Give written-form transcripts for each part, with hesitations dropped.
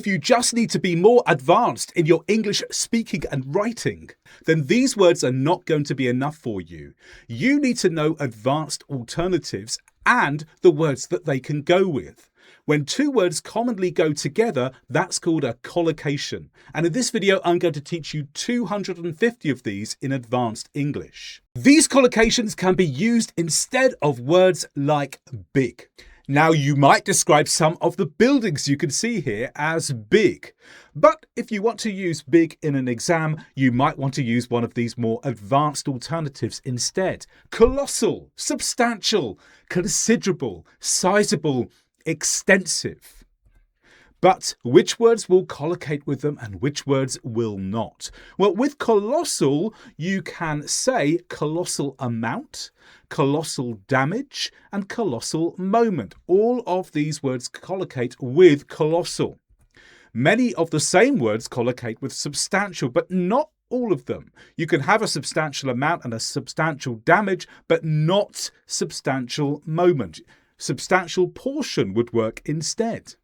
If you just need to be more advanced in your English speaking and writing, then these words are not going to be enough for you. You need to know advanced alternatives and the words that they can go with. When two words commonly go together, that's called a collocation. And in this video, I'm going to teach you 250 of these in advanced English. These collocations can be used instead of words like big. Now, you might describe some of the buildings you can see here as big. But if you want to use big in an exam, you might want to use one of these more advanced alternatives instead. Colossal, substantial, considerable, sizable, extensive. But which words will collocate with them and which words will not? Well, with colossal, you can say colossal amount, colossal damage, and colossal moment. All of these words collocate with colossal. Many of the same words collocate with substantial, but not all of them. You can have a substantial amount and a substantial damage, but not substantial moment. Substantial portion would work instead.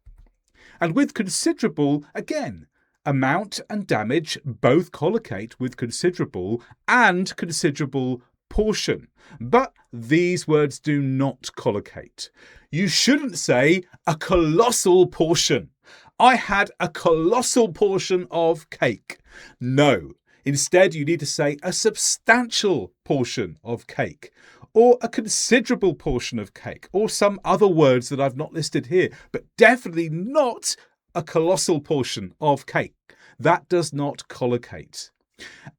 And with considerable, again, amount and damage both collocate with considerable and considerable portion. But these words do not collocate. You shouldn't say a colossal portion. I had a colossal portion of cake. No. Instead, you need to say a substantial portion of cake, or a considerable portion of cake, or some other words that I've not listed here, but definitely not a colossal portion of cake. That does not collocate.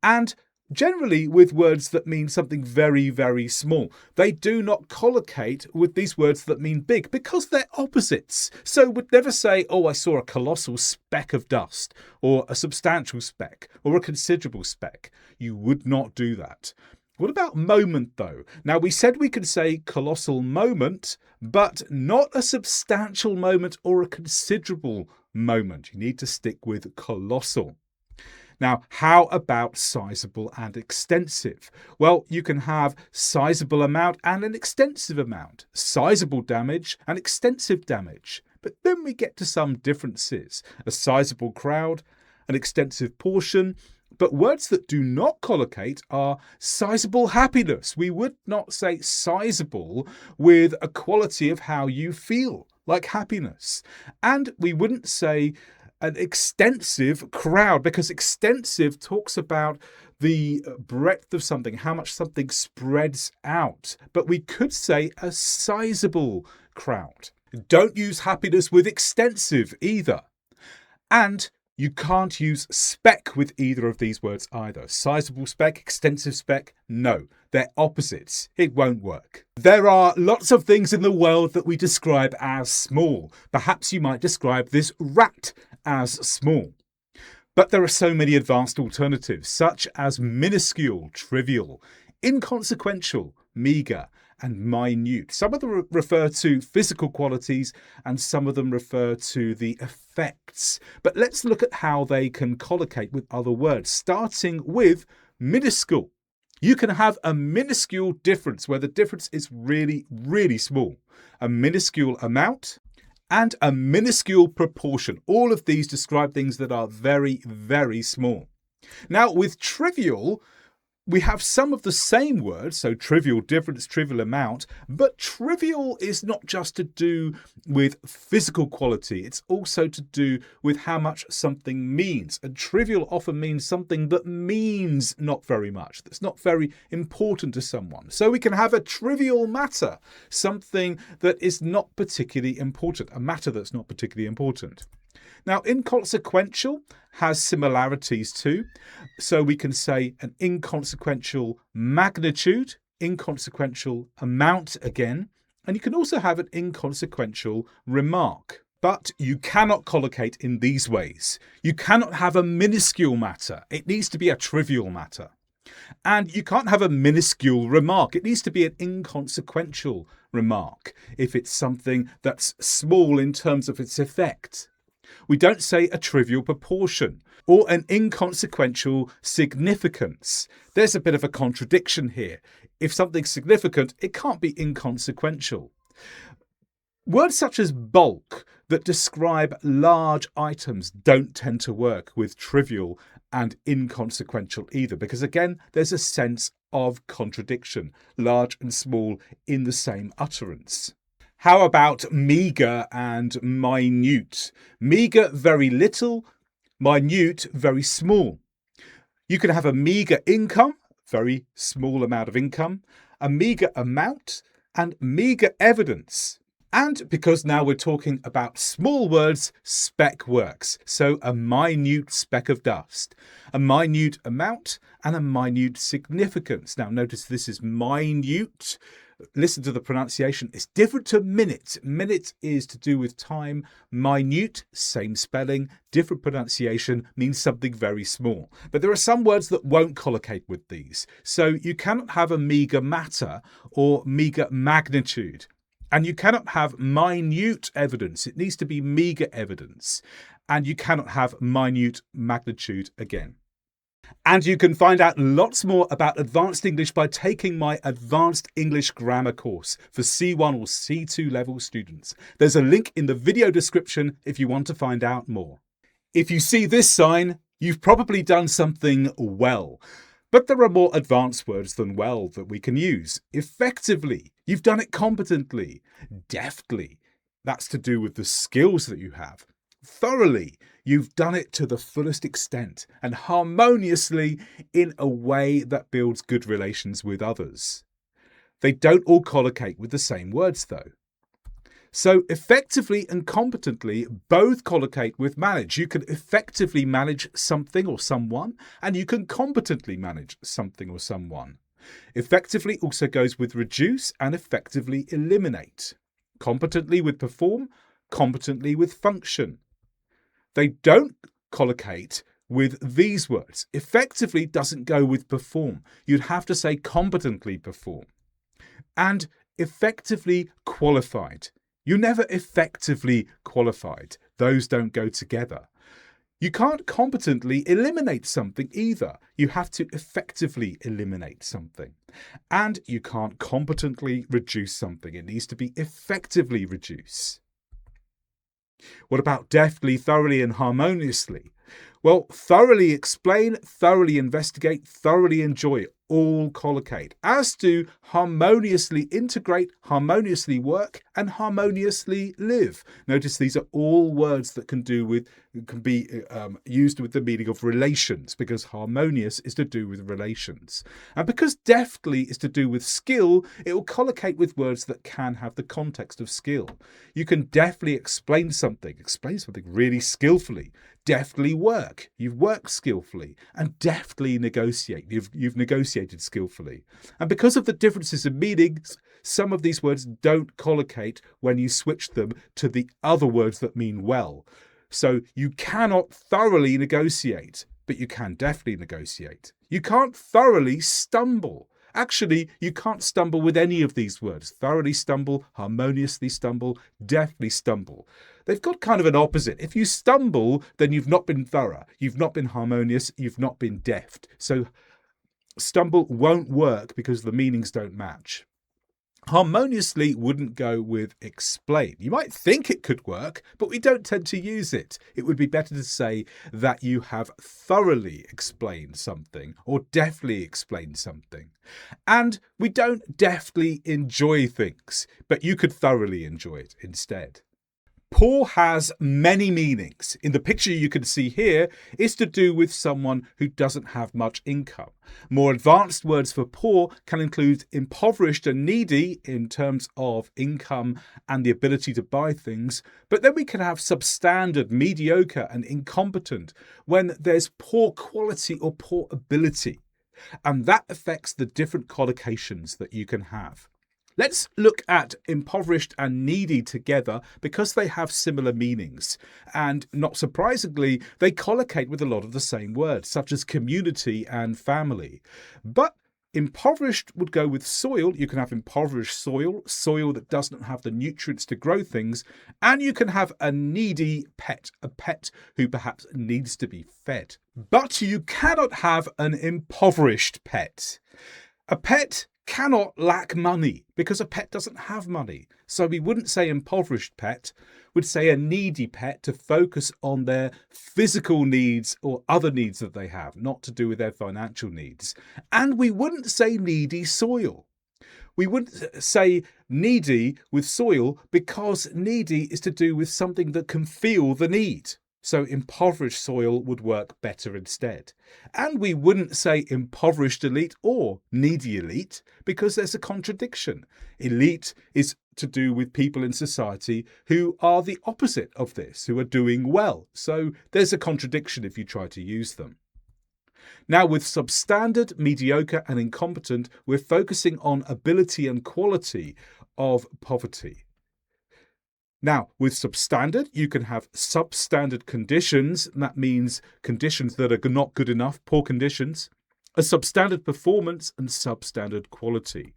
And generally with words that mean something very, very small, they do not collocate with these words that mean big because they're opposites. So we'd never say, oh, I saw a colossal speck of dust, or a substantial speck, or a considerable speck. You would not do that. What about moment, though? Now, we said we could say colossal moment, but not a substantial moment or a considerable moment. You need to stick with colossal. Now, how about sizable and extensive? Well, you can have sizable amount and an extensive amount, sizable damage and extensive damage. But then we get to some differences. A sizable crowd, an extensive portion. But words that do not collocate are sizable happiness. We would not say sizable with a quality of how you feel, like happiness. And we wouldn't say an extensive crowd, because extensive talks about the breadth of something, how much something spreads out. But we could say a sizable crowd. Don't use happiness with extensive either. And you can't use spec with either of these words either. Sizable spec, extensive spec, no. They're opposites. It won't work. There are lots of things in the world that we describe as small. Perhaps you might describe this rat as small. But there are so many advanced alternatives, such as minuscule, trivial, inconsequential, meagre, and minute. Some of them refer to physical qualities and some of them refer to the effects. But let's look at how they can collocate with other words, starting with minuscule. You can have a minuscule difference where the difference is really, really small. A minuscule amount and a minuscule proportion. All of these describe things that are very, very small. Now, with trivial, we have some of the same words, so trivial difference, trivial amount, but trivial is not just to do with physical quality, it's also to do with how much something means. And trivial often means something that means not very much, that's not very important to someone. So we can have a trivial matter, something that is not particularly important, a matter that's not particularly important. Now, inconsequential has similarities too. So we can say an inconsequential magnitude, inconsequential amount again, and you can also have an inconsequential remark. But you cannot collocate in these ways. You cannot have a minuscule matter. It needs to be a trivial matter. And you can't have a minuscule remark. It needs to be an inconsequential remark if it's something that's small in terms of its effect. We don't say a trivial proportion or an inconsequential significance. There's a bit of a contradiction here. If something's significant, it can't be inconsequential. Words such as bulk that describe large items don't tend to work with trivial and inconsequential either, because again, there's a sense of contradiction, large and small in the same utterance. How about meagre and minute? Meagre, very little. Minute, very small. You can have a meagre income, very small amount of income, a meagre amount, and meagre evidence. And because now we're talking about small words, speck works. So a minute speck of dust, a minute amount, and a minute significance. Now notice this is minute. Listen to the pronunciation. It's different to minute. Minute is to do with time. Minute, same spelling, different pronunciation, means something very small. But there are some words that won't collocate with these. So you cannot have a meagre matter or meagre magnitude. And you cannot have minute evidence. It needs to be meagre evidence. And you cannot have minute magnitude again. And you can find out lots more about Advanced English by taking my Advanced English Grammar course for C1 or C2 level students. There's a link in the video description if you want to find out more. If you see this sign, you've probably done something well. But there are more advanced words than well that we can use. Effectively, you've done it competently. Deftly, that's to do with the skills that you have. Thoroughly, you've done it to the fullest extent, and harmoniously in a way that builds good relations with others. They don't all collocate with the same words though. So effectively and competently both collocate with manage. You can effectively manage something or someone, and you can competently manage something or someone. Effectively also goes with reduce and effectively eliminate. Competently with perform, competently with function. They don't collocate with these words. Effectively doesn't go with perform. You'd have to say competently perform. And effectively qualified. You're never effectively qualified. Those don't go together. You can't competently eliminate something either. You have to effectively eliminate something. And you can't competently reduce something. It needs to be effectively reduce. What about deftly, thoroughly, and harmoniously? Well, thoroughly explain, thoroughly investigate, thoroughly enjoy, all collocate, as do harmoniously integrate, harmoniously work, and harmoniously live. Notice these are all words that can be used with the meaning of relations, because harmonious is to do with relations. And because deftly is to do with skill, it will collocate with words that can have the context of skill. You can deftly explain something really skillfully. Deftly work, you've worked skillfully, and deftly negotiate, you've negotiated skillfully. And because of the differences in meanings, some of these words don't collocate when you switch them to the other words that mean well. So you cannot thoroughly negotiate, but you can deftly negotiate. You can't thoroughly stumble. Actually, you can't stumble with any of these words. Thoroughly stumble, harmoniously stumble, deftly stumble. They've got kind of an opposite. If you stumble, then you've not been thorough. You've not been harmonious. You've not been deft. So stumble won't work because the meanings don't match. Harmoniously wouldn't go with explain. You might think it could work, but we don't tend to use it. It would be better to say that you have thoroughly explained something or deftly explained something. And we don't deftly enjoy things, but you could thoroughly enjoy it instead. Poor has many meanings. In the picture you can see here, it's to do with someone who doesn't have much income. More advanced words for poor can include impoverished and needy in terms of income and the ability to buy things. But then we can have substandard, mediocre and incompetent when there's poor quality or poor ability. And that affects the different collocations that you can have. Let's look at impoverished and needy together because they have similar meanings. And not surprisingly, they collocate with a lot of the same words, such as community and family. But impoverished would go with soil. You can have impoverished soil, soil that doesn't have the nutrients to grow things. And you can have a needy pet, a pet who perhaps needs to be fed. But you cannot have an impoverished pet. A pet cannot lack money because a pet doesn't have money. So we wouldn't say impoverished pet, we'd say a needy pet to focus on their physical needs or other needs that they have, not to do with their financial needs. And we wouldn't say needy soil. We wouldn't say needy with soil because needy is to do with something that can feel the need. So impoverished soil would work better instead. And we wouldn't say impoverished elite or needy elite because there's a contradiction. Elite is to do with people in society who are the opposite of this, who are doing well. So there's a contradiction if you try to use them. Now, with substandard, mediocre and incompetent, we're focusing on ability and quality of poverty. Now, with substandard, you can have substandard conditions, and that means conditions that are not good enough, poor conditions, a substandard performance and substandard quality.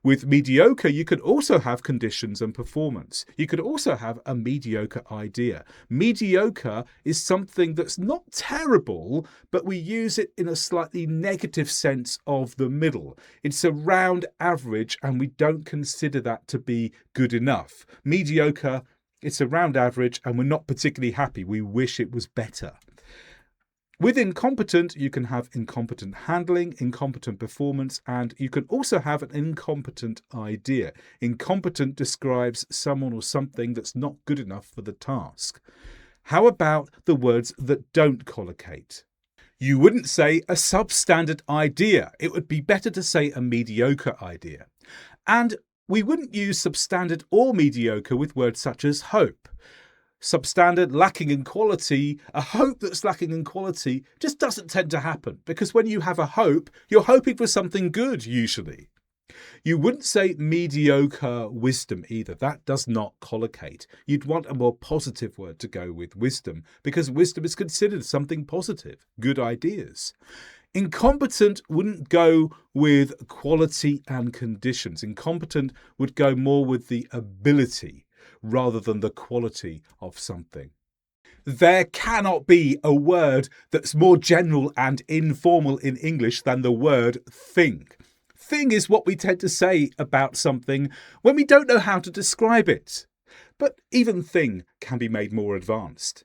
With mediocre, you could also have conditions and performance. You could also have a mediocre idea. Mediocre is something that's not terrible, but we use it in a slightly negative sense of the middle. It's around average, and we don't consider that to be good enough. Mediocre, it's around average, and we're not particularly happy. We wish it was better. With incompetent, you can have incompetent handling, incompetent performance, and you can also have an incompetent idea. Incompetent describes someone or something that's not good enough for the task. How about the words that don't collocate? You wouldn't say a substandard idea. It would be better to say a mediocre idea. And we wouldn't use substandard or mediocre with words such as hope. Substandard, lacking in quality, a hope that's lacking in quality just doesn't tend to happen because when you have a hope, you're hoping for something good usually. You wouldn't say mediocre wisdom either. That does not collocate. You'd want a more positive word to go with wisdom because wisdom is considered something positive, good ideas. Incompetent wouldn't go with quality and conditions. Incompetent would go more with the ability rather than the quality of something. There cannot be a word that's more general and informal in English than the word thing. Thing is what we tend to say about something when we don't know how to describe it. But even thing can be made more advanced.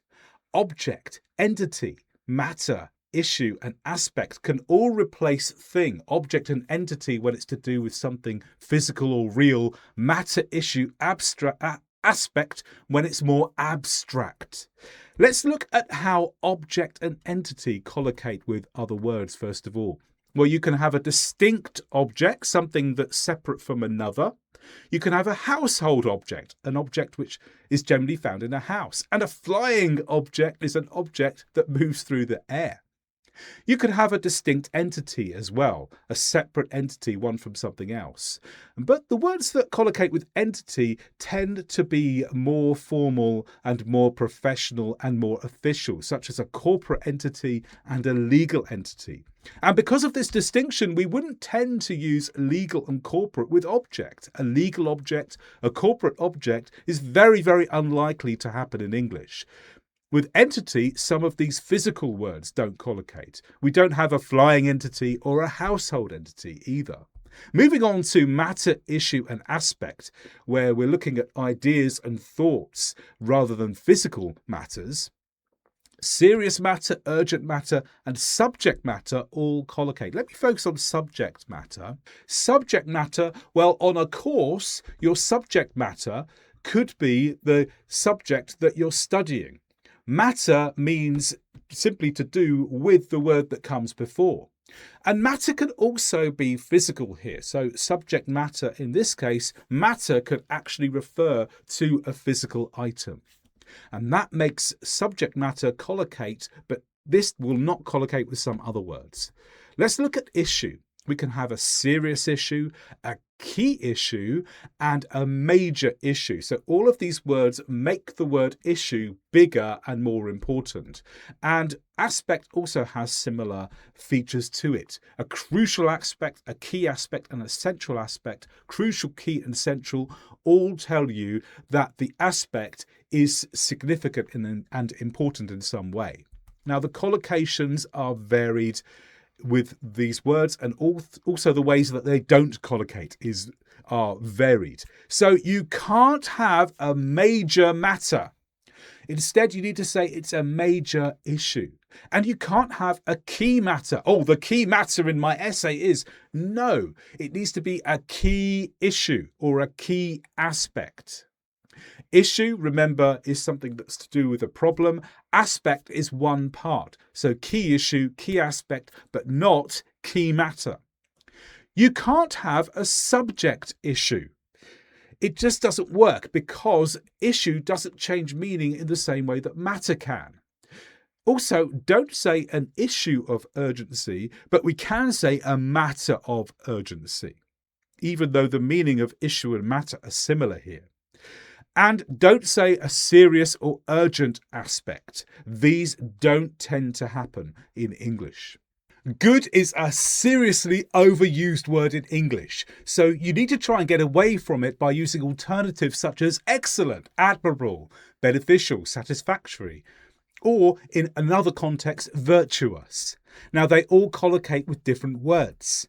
Object, entity, matter, issue and aspect can all replace thing, object and entity when it's to do with something physical or real, matter, issue, abstract, aspect when it's more abstract. Let's look at how object and entity collocate with other words first of all. Well, you can have a distinct object, something that's separate from another. You can have a household object, an object which is generally found in a house. And a flying object is an object that moves through the air. You could have a distinct entity as well, a separate entity, one from something else. But the words that collocate with entity tend to be more formal and more professional and more official, such as a corporate entity and a legal entity. And because of this distinction, we wouldn't tend to use legal and corporate with object. A legal object, a corporate object is very, very unlikely to happen in English. With entity, some of these physical words don't collocate. We don't have a flying entity or a household entity either. Moving on to matter, issue and aspect, where we're looking at ideas and thoughts rather than physical matters. Serious matter, urgent matter and subject matter all collocate. Let me focus on subject matter. Subject matter, well, on a course, your subject matter could be the subject that you're studying. Matter means simply to do with the word that comes before. And matter can also be physical here. So subject matter, in this case, matter could actually refer to a physical item. And that makes subject matter collocate, but this will not collocate with some other words. Let's look at issue. We can have a serious issue, a key issue, and a major issue. So all of these words make the word issue bigger and more important. And aspect also has similar features to it. A crucial aspect, a key aspect, and a central aspect, crucial, key, and central, all tell you that the aspect is significant and important in some way. Now, the collocations are varied with these words, and also the ways that they don't collocate are varied. So you can't have a major matter. Instead, you need to say it's a major issue. And you can't have a key matter. Oh, the key matter in my essay is. No, it needs to be a key issue or a key aspect. Issue, remember, is something that's to do with a problem. Aspect is one part. So key issue, key aspect, but not key matter. You can't have a subject issue. It just doesn't work because issue doesn't change meaning in the same way that matter can. Also, don't say an issue of urgency, but we can say a matter of urgency, even though the meaning of issue and matter are similar here. And don't say a serious or urgent aspect. These don't tend to happen in English. Good is a seriously overused word in English, so you need to try and get away from it by using alternatives such as excellent, admirable, beneficial, satisfactory, or in another context, virtuous. Now, they all collocate with different words.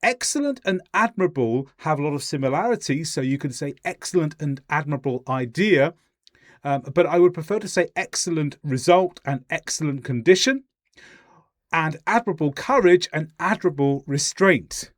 Excellent and admirable have a lot of similarities, so you can say excellent and admirable idea, but I would prefer to say excellent result and excellent condition, and admirable courage and admirable restraint.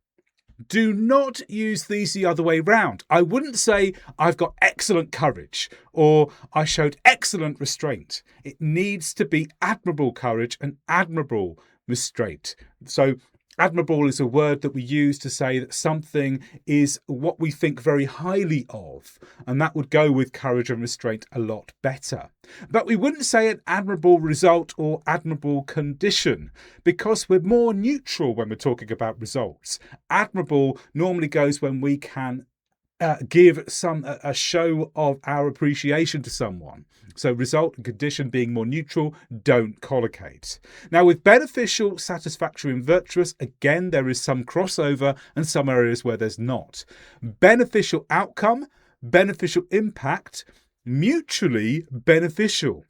Do not use these the other way round. I wouldn't say I've got excellent courage or I showed excellent restraint. It needs to be admirable courage and admirable restraint. So admirable is a word that we use to say that something is what we think very highly of, and that would go with courage and restraint a lot better. But we wouldn't say an admirable result or admirable condition because we're more neutral when we're talking about results. Admirable normally goes when we can give a show of our appreciation to someone. So result and condition being more neutral don't collocate. Now with beneficial, satisfactory and virtuous, again there is some crossover and some areas where there's not. Beneficial outcome, beneficial impact, mutually beneficial.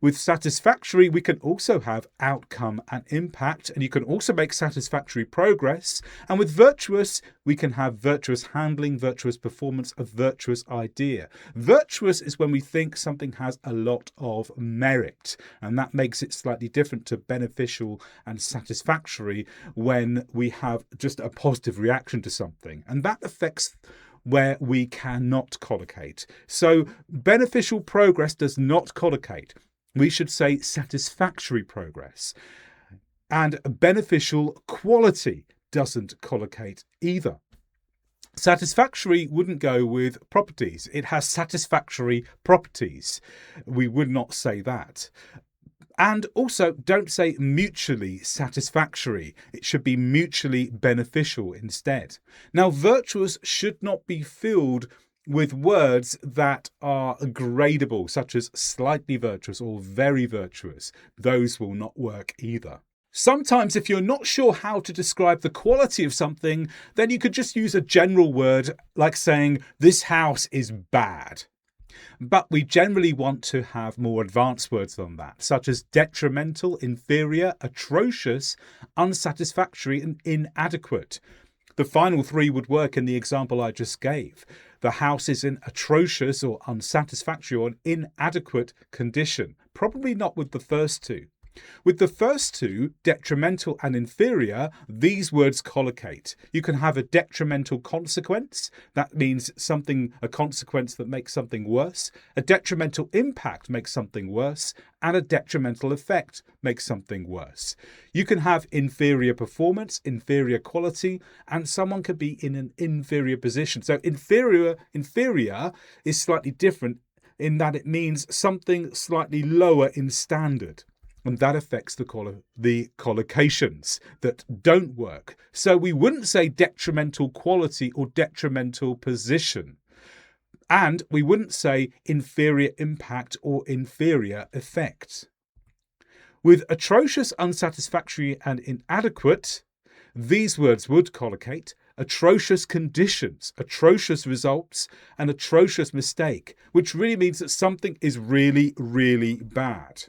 With satisfactory, we can also have outcome and impact, and you can also make satisfactory progress. And with virtuous, we can have virtuous handling, virtuous performance, a virtuous idea. Virtuous is when we think something has a lot of merit, and that makes it slightly different to beneficial and satisfactory when we have just a positive reaction to something. And that affects where we cannot collocate. So beneficial progress does not collocate. We should say satisfactory progress. And beneficial quality doesn't collocate either. Satisfactory wouldn't go with properties. It has satisfactory properties. We would not say that. And also, don't say mutually satisfactory. It should be mutually beneficial instead. Now, virtuous should not be filled with words that are gradable, such as slightly virtuous or very virtuous. Those will not work either. Sometimes if you're not sure how to describe the quality of something, then you could just use a general word like saying, this house is bad. But we generally want to have more advanced words than that, such as detrimental, inferior, atrocious, unsatisfactory, and inadequate. The final three would work in the example I just gave. The house is in atrocious or unsatisfactory or an inadequate condition. Probably not with the first two. With the first two, detrimental and inferior, these words collocate. You can have a detrimental consequence. That means a consequence that makes something worse. A detrimental impact makes something worse. And a detrimental effect makes something worse. You can have inferior performance, inferior quality, and someone could be in an inferior position. So inferior is slightly different in that it means something slightly lower in standard. And that affects the collocations that don't work. So we wouldn't say detrimental quality or detrimental position. And we wouldn't say inferior impact or inferior effect. With atrocious, unsatisfactory and inadequate, these words would collocate. Atrocious conditions, atrocious results, and atrocious mistake, which really means that something is really, really bad.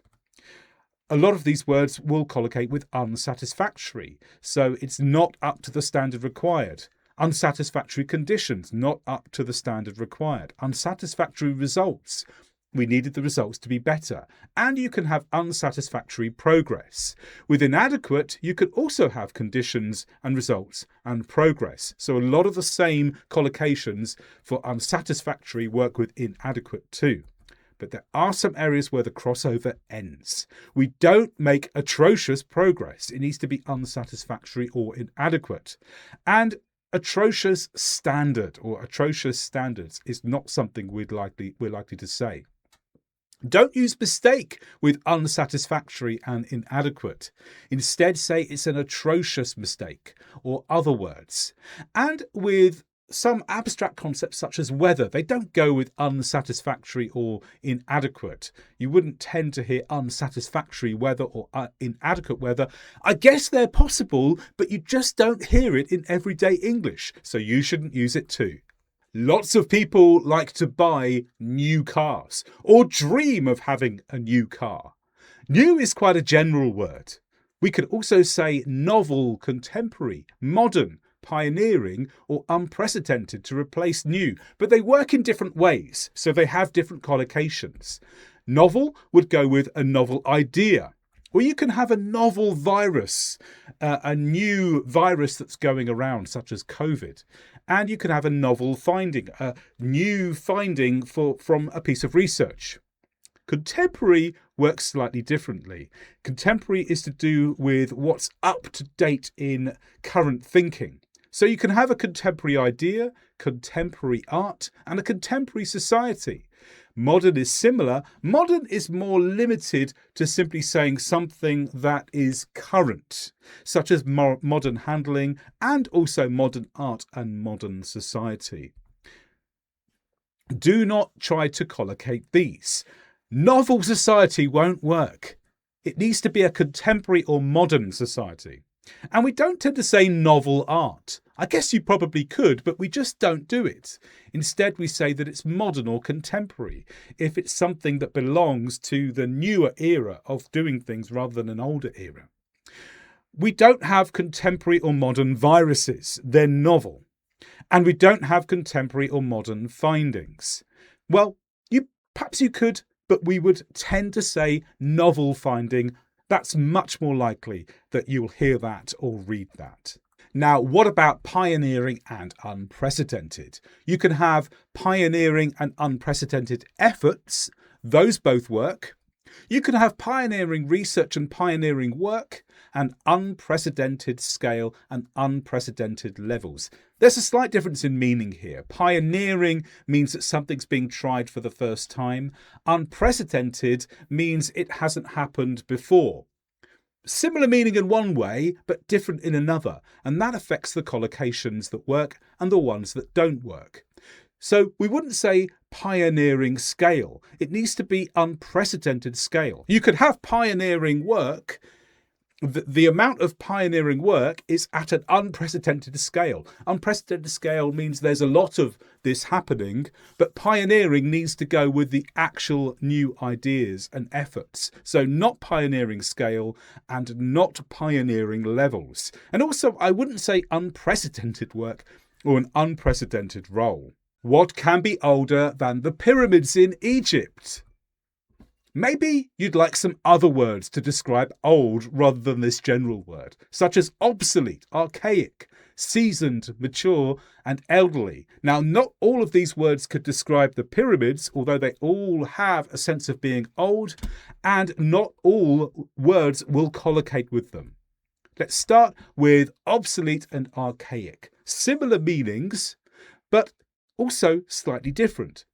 A lot of these words will collocate with unsatisfactory, so it's not up to the standard required. Unsatisfactory conditions, not up to the standard required. Unsatisfactory results, we needed the results to be better. And you can have unsatisfactory progress. With inadequate, you could also have conditions and results and progress. So a lot of the same collocations for unsatisfactory work with inadequate too. But there are some areas where the crossover ends. We don't make atrocious progress. It needs to be unsatisfactory or inadequate. And atrocious standard or atrocious standards is not something we're likely to say. Don't use mistake with unsatisfactory and inadequate. Instead, say it's an atrocious mistake or other words. And with some abstract concepts such as weather, they don't go with unsatisfactory or inadequate. You wouldn't tend to hear unsatisfactory weather or inadequate weather. I guess they're possible, but you just don't hear it in everyday English, so you shouldn't use it too. Lots of people like to buy new cars or dream of having a new car. New is quite a general word. We could also say novel, contemporary, modern, pioneering or unprecedented to replace new, but they work in different ways, so they have different collocations. Novel would go with a novel idea. Or you can have a novel virus, a new virus that's going around, such as COVID. And you can have a novel finding, a new finding from a piece of research. Contemporary works slightly differently. Contemporary is to do with what's up to date in current thinking. So you can have a contemporary idea, contemporary art, and a contemporary society. Modern is similar. Modern is more limited to simply saying something that is current, such as modern handling and also modern art and modern society. Do not try to collocate these. Novel society won't work. It needs to be a contemporary or modern society. And we don't tend to say novel art. I guess you probably could, but we just don't do it. Instead, we say that it's modern or contemporary if it's something that belongs to the newer era of doing things rather than an older era. We don't have contemporary or modern viruses. They're novel. And we don't have contemporary or modern findings. Well, perhaps you could, but we would tend to say novel finding. That's much more likely that you'll hear that or read that. Now, what about pioneering and unprecedented? You can have pioneering and unprecedented efforts. Those both work. You can have pioneering research and pioneering work, and unprecedented scale and unprecedented levels. There's a slight difference in meaning here. Pioneering means that something's being tried for the first time. Unprecedented means it hasn't happened before. Similar meaning in one way, but different in another, and that affects the collocations that work and the ones that don't work. So we wouldn't say pioneering scale. It needs to be unprecedented scale. You could have pioneering work. The amount of pioneering work is at an unprecedented scale. Unprecedented scale means there's a lot of this happening, but pioneering needs to go with the actual new ideas and efforts. So not pioneering scale and not pioneering levels. And also, I wouldn't say unprecedented work or an unprecedented role. What can be older than the pyramids in Egypt? Maybe you'd like some other words to describe old rather than this general word, such as obsolete, archaic, seasoned, mature, and elderly. Now, not all of these words could describe the pyramids, although they all have a sense of being old, and not all words will collocate with them. Let's start with obsolete and archaic. Similar meanings, but also slightly different.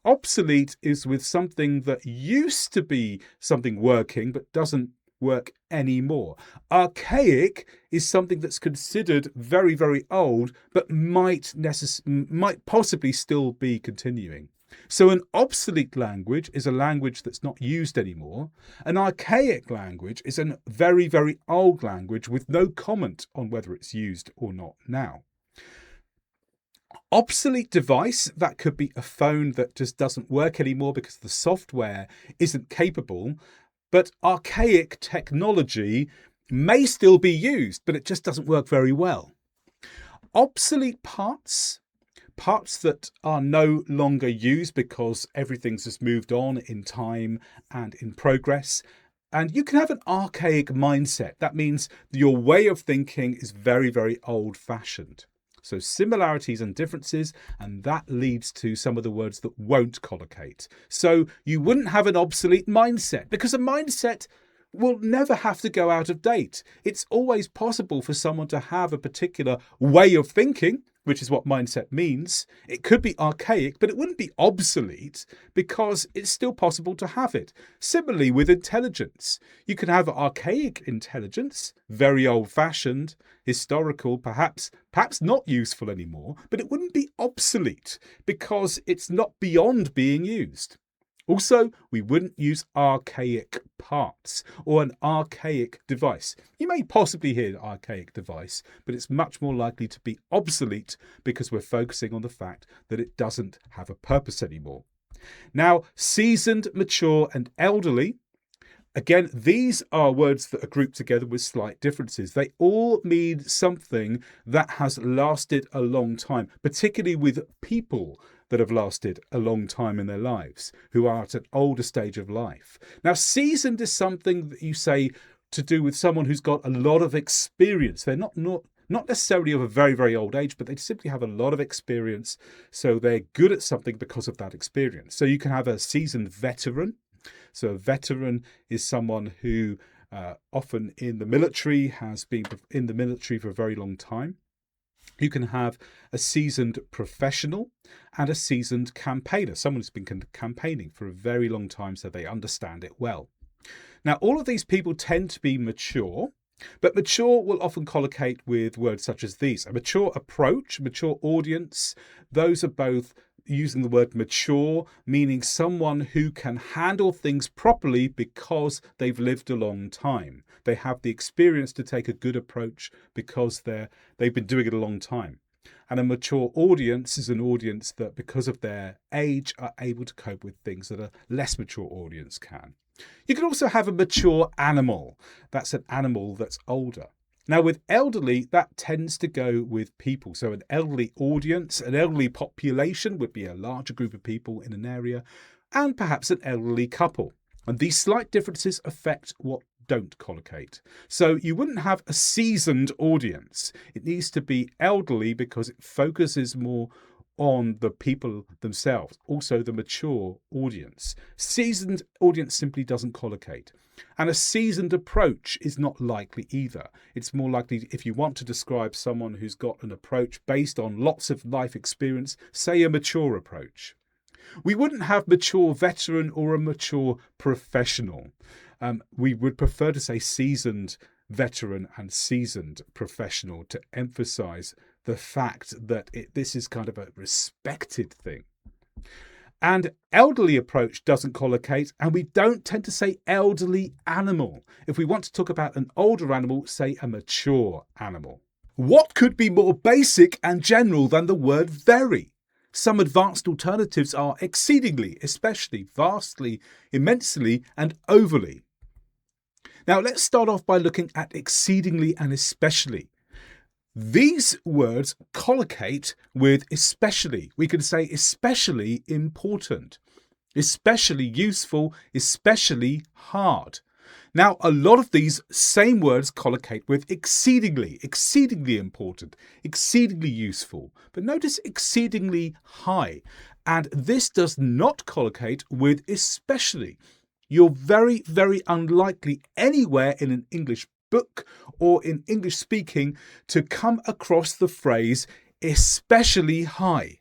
Obsolete is with something that used to be something working but doesn't work anymore. Archaic is something that's considered very, very old but might possibly still be continuing. So an obsolete language is a language that's not used anymore. An archaic language is a very, very old language with no comment on whether it's used or not now. Obsolete device, that could be a phone that just doesn't work anymore because the software isn't capable. but archaic technology may still be used, but it just doesn't work very well. Obsolete parts that are no longer used because everything's just moved on in time and in progress. And you can have an archaic mindset. That means your way of thinking is very, very old-fashioned. So similarities and differences, and that leads to some of the words that won't collocate. So you wouldn't have an obsolete mindset, because a mindset will never have to go out of date. It's always possible for someone to have a particular way of thinking, which is what mindset means. It could be archaic, but it wouldn't be obsolete because it's still possible to have it. Similarly with intelligence, you can have archaic intelligence, very old-fashioned, historical, perhaps not useful anymore, but it wouldn't be obsolete because it's not beyond being used. Also, we wouldn't use archaic parts or an archaic device. You may possibly hear an archaic device, but it's much more likely to be obsolete because we're focusing on the fact that it doesn't have a purpose anymore. Now, seasoned, mature, and elderly. Again, these are words that are grouped together with slight differences. They all mean something that has lasted a long time, particularly with people that have lasted a long time in their lives, who are at an older stage of life. Now, seasoned is something that you say to do with someone who's got a lot of experience. They're not necessarily of a very, very old age, but they simply have a lot of experience. So they're good at something because of that experience. So you can have a seasoned veteran. So a veteran is someone who often in the military has been in the military for a very long time. You can have a seasoned professional and a seasoned campaigner, someone who's been campaigning for a very long time so they understand it well. Now, all of these people tend to be mature, but mature will often collocate with words such as these. A mature approach, mature audience, those are both using the word mature, meaning someone who can handle things properly because they've lived a long time. They have the experience to take a good approach because they've been doing it a long time. And a mature audience is an audience that, because of their age, are able to cope with things that a less mature audience can. You can also have a mature animal. That's an animal that's older. Now, with elderly, that tends to go with people. So an elderly audience, an elderly population would be a larger group of people in an area, and perhaps an elderly couple. And these slight differences affect what don't collocate. So you wouldn't have a seasoned audience. It needs to be elderly because it focuses more on the people themselves, also the mature audience. Seasoned audience simply doesn't collocate. And a seasoned approach is not likely either. It's more likely, if you want to describe someone who's got an approach based on lots of life experience, say a mature approach. We wouldn't have mature veteran or a mature professional. We would prefer to say seasoned veteran and seasoned professional to emphasize the fact that this is kind of a respected thing. And elderly approach doesn't collocate, and we don't tend to say elderly animal. If we want to talk about an older animal, say a mature animal. What could be more basic and general than the word very? Some advanced alternatives are exceedingly, especially, vastly, immensely, and overly. Now, let's start off by looking at exceedingly and especially. These words collocate with especially. We can say especially important, especially useful, especially hard. Now, a lot of these same words collocate with exceedingly, exceedingly important, exceedingly useful. But notice exceedingly high. And this does not collocate with especially. You're very, very unlikely anywhere in an English book or in English speaking to come across the phrase especially high.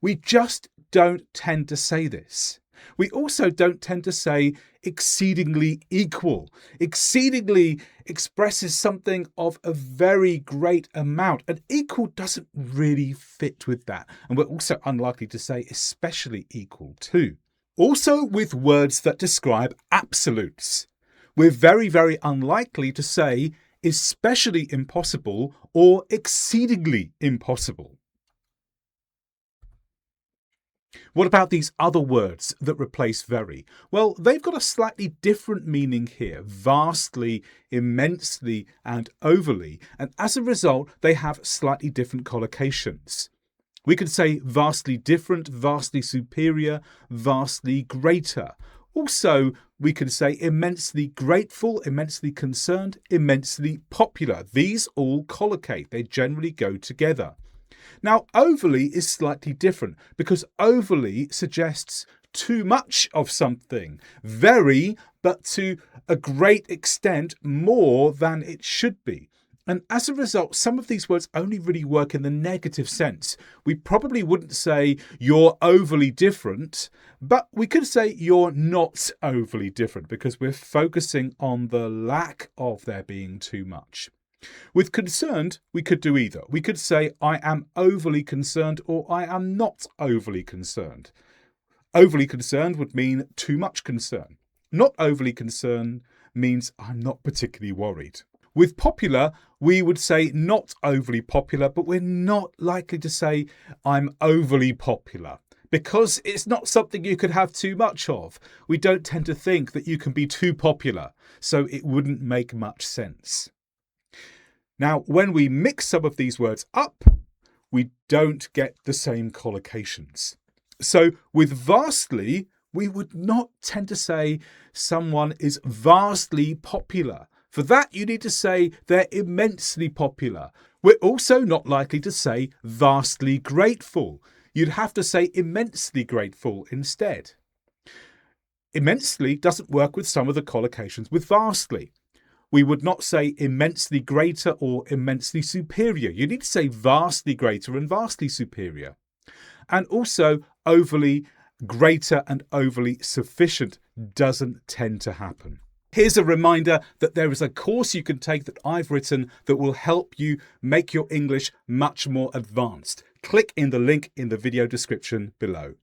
We just don't tend to say this. We also don't tend to say exceedingly equal. Exceedingly expresses something of a very great amount, and equal doesn't really fit with that. And we're also unlikely to say especially equal too. Also with words that describe absolutes. We're very, very unlikely to say especially impossible or exceedingly impossible. What about these other words that replace very? Well, they've got a slightly different meaning here: vastly, immensely, and overly. And as a result, they have slightly different collocations. We could say vastly different, vastly superior, vastly greater. Also, we could say immensely grateful, immensely concerned, immensely popular. These all collocate. They generally go together. Now, overly is slightly different because overly suggests too much of something. Very, but to a great extent more than it should be. And as a result, some of these words only really work in the negative sense. We probably wouldn't say you're overly different, but we could say you're not overly different because we're focusing on the lack of there being too much. With concerned, we could do either. We could say I am overly concerned or I am not overly concerned. Overly concerned would mean too much concern. Not overly concerned means I'm not particularly worried. With popular, we would say not overly popular, but we're not likely to say I'm overly popular because it's not something you could have too much of. We don't tend to think that you can be too popular, so it wouldn't make much sense. Now, when we mix some of these words up, we don't get the same collocations. So with vastly, we would not tend to say someone is vastly popular. For that, you need to say they're immensely popular. We're also not likely to say vastly grateful. You'd have to say immensely grateful instead. Immensely doesn't work with some of the collocations with vastly. We would not say immensely greater or immensely superior. You need to say vastly greater and vastly superior. And also overly greater and overly sufficient doesn't tend to happen. Here's a reminder that there is a course you can take that I've written that will help you make your English much more advanced. Click in the link in the video description below.